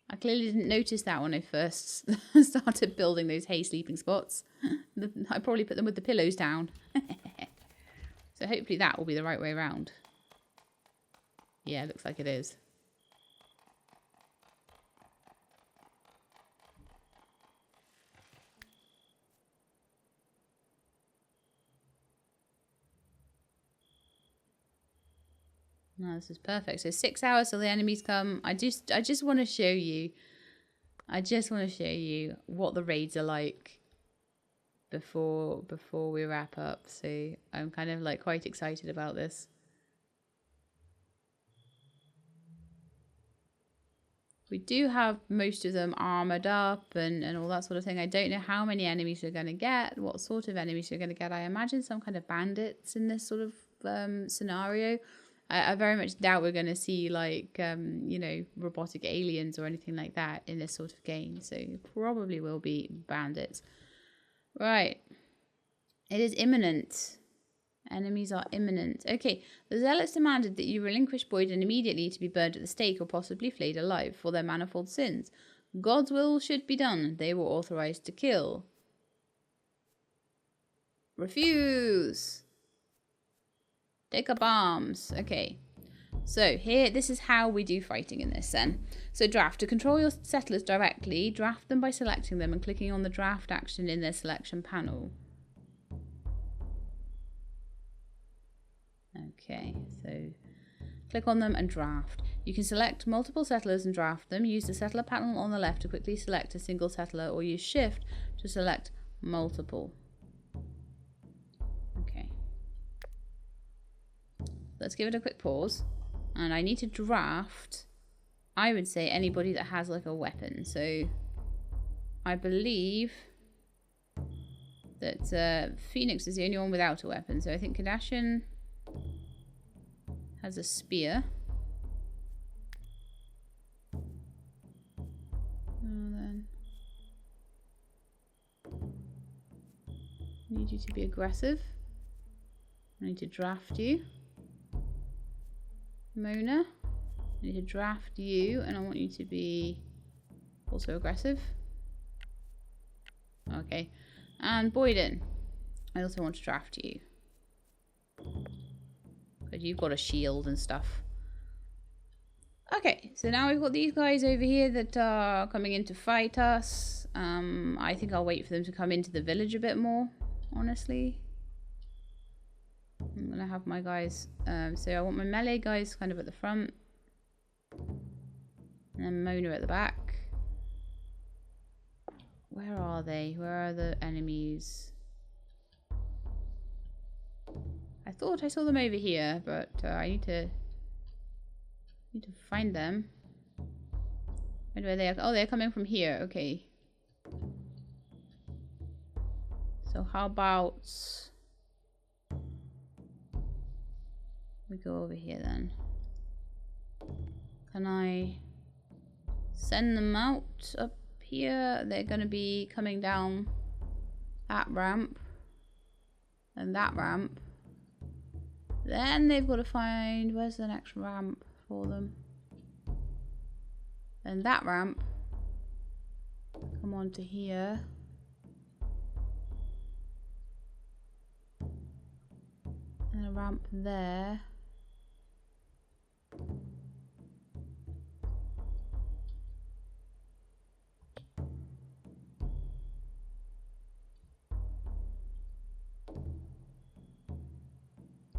S1: I clearly didn't notice that when I first started building those hay sleeping spots. I probably put them with the pillows down. So hopefully that will be the right way around. Yeah, looks like it is. No, this is perfect. So 6 hours till the enemies come. I just want to show you. I just want to show you what the raids are like before we wrap up. So I'm kind of like quite excited about this. We do have most of them armored up and all that sort of thing. I don't know how many enemies we're going to get, what sort of enemies we're going to get. I imagine some kind of bandits in this sort of scenario. I very much doubt we're going to see like, you know, robotic aliens or anything like that in this sort of game. So probably will be bandits. Right. It is imminent. Enemies are imminent. Okay, the zealots demanded that you relinquish Boyden immediately to be burned at the stake or possibly flayed alive for their manifold sins. God's will should be done. They were authorized to kill. Refuse. Take up arms. Okay. So here, this is how we do fighting in this then. So draft. To control your settlers directly, draft them by selecting them and clicking on the draft action in their selection panel. Okay, so click on them and draft. You can select multiple settlers and draft them. Use the settler panel on the left to quickly select a single settler, or use shift to select multiple. Okay. Let's give it a quick pause. And I need to draft, I would say, anybody that has like a weapon. So I believe that Phoenix is the only one without a weapon. So I think Kardashian has a spear. Then I need you to be aggressive. I need to draft you. Mona, I need to draft you, and I want you to be also aggressive. Okay. And Boyden, I also want to draft you. Because you've got a shield and stuff. Okay, so now we've got these guys over here that are coming in to fight us. I think I'll wait for them to come into the village a bit more, honestly. I'm gonna have my guys, so I want my melee guys kind of at the front. And then Mona at the back. Where are they? Where are the enemies? I thought I saw them over here, but I need to find them. Where they are? Oh, they're coming from here. Okay. So how about we go over here then? Can I send them out up here? They're going to be coming down that ramp and that ramp. Then they've got to find, where's the next ramp for them? And that ramp. Come on to here. And a ramp there.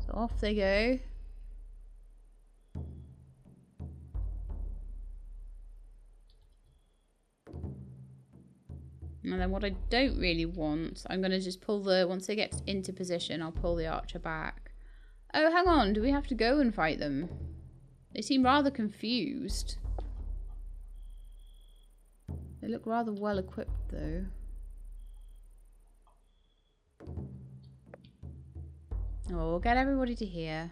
S1: So off they go. And then what I don't really want, I'm going to just pull the, once they get into position, I'll pull the archer back. Oh, hang on, do we have to go and fight them? They seem rather confused. They look rather well equipped though. Oh, we'll get everybody to here.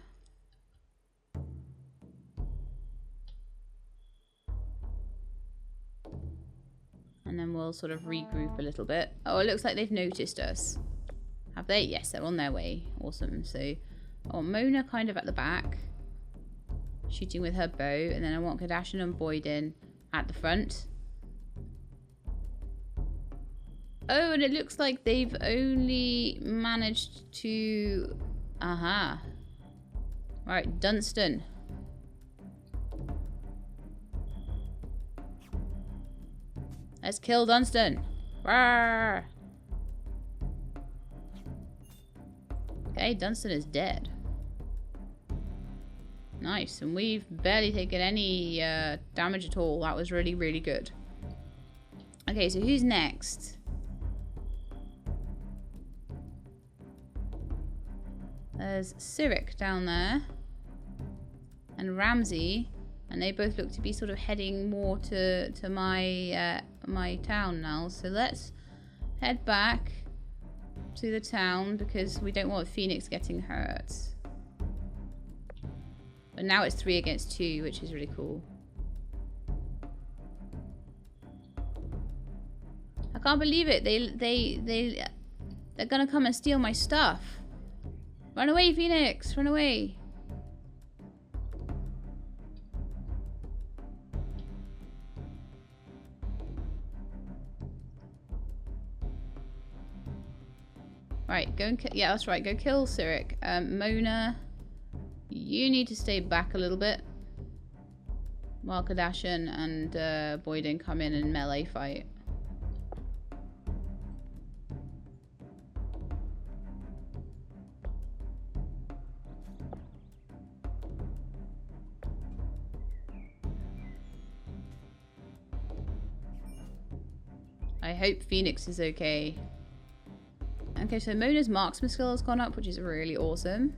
S1: And then we'll sort of regroup a little bit. Oh, it looks like they've noticed us. Have they? Yes, they're on their way. Awesome. So, oh, Mona kind of at the back. Shooting with her bow. And then I want Kardashian and Boyden at the front. Oh, and it looks like they've only managed to... Aha. Right, Dunstan. Let's kill Dunstan. Rawr. Okay, Dunstan is dead. Nice, and we've barely taken any damage at all. That was really, really good. Okay, so who's next? There's Cyric down there. And Ramsey. And they both look to be sort of heading more to my my town now. So let's head back to the town because we don't want Phoenix getting hurt. But now it's 3 against 2, which is really cool. I can't believe it. They're gonna come and steal my stuff. Run away, Phoenix! Run away! Right, go and kill. Yeah, that's right. Go kill Cyric. Mona, you need to stay back a little bit while Kardashian and Boyden come in and melee fight. I hope Phoenix is okay. Okay, so Mona's marksman skill has gone up, which is really awesome.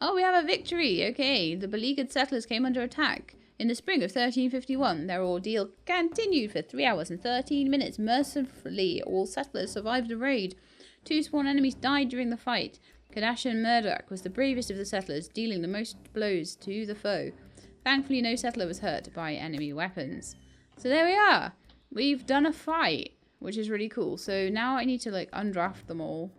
S1: Oh, we have a victory! Okay, the beleaguered settlers came under attack. In the spring of 1351, their ordeal continued for 3 hours and 13 minutes. Mercifully, all settlers survived the raid. 2 sworn enemies died during the fight. Kardashian Murdoch was the bravest of the settlers, dealing the most blows to the foe. Thankfully, no settler was hurt by enemy weapons. So there we are. We've done a fight, which is really cool. So now I need to like undraft them all.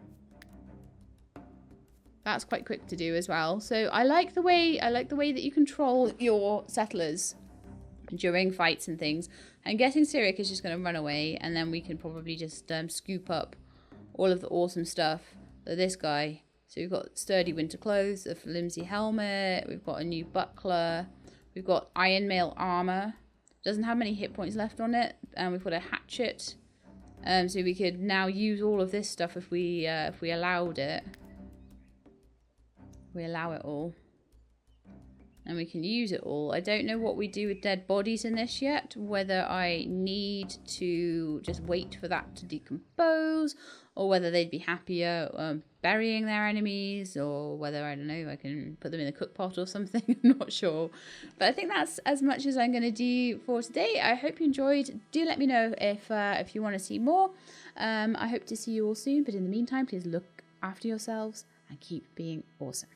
S1: That's quite quick to do as well. So I like the way that you control your settlers during fights and things. And getting Cyric is just going to run away, and then we can probably just scoop up all of the awesome stuff that this guy. So we've got sturdy winter clothes, a flimsy helmet. We've got a new buckler. We've got iron mail armor. Doesn't have many hit points left on it, and we've got a hatchet. So we could now use all of this stuff if we allowed it. We allow it all, and we can use it all. I don't know what we do with dead bodies in this yet. Whether I need to just wait for that to decompose, or whether they'd be happier burying their enemies, or whether, I don't know, I can put them in a cook pot or something. I'm not sure. But I think that's as much as I'm going to do for today. I hope you enjoyed. Do let me know if you want to see more. I hope to see you all soon. But in the meantime, please look after yourselves and keep being awesome.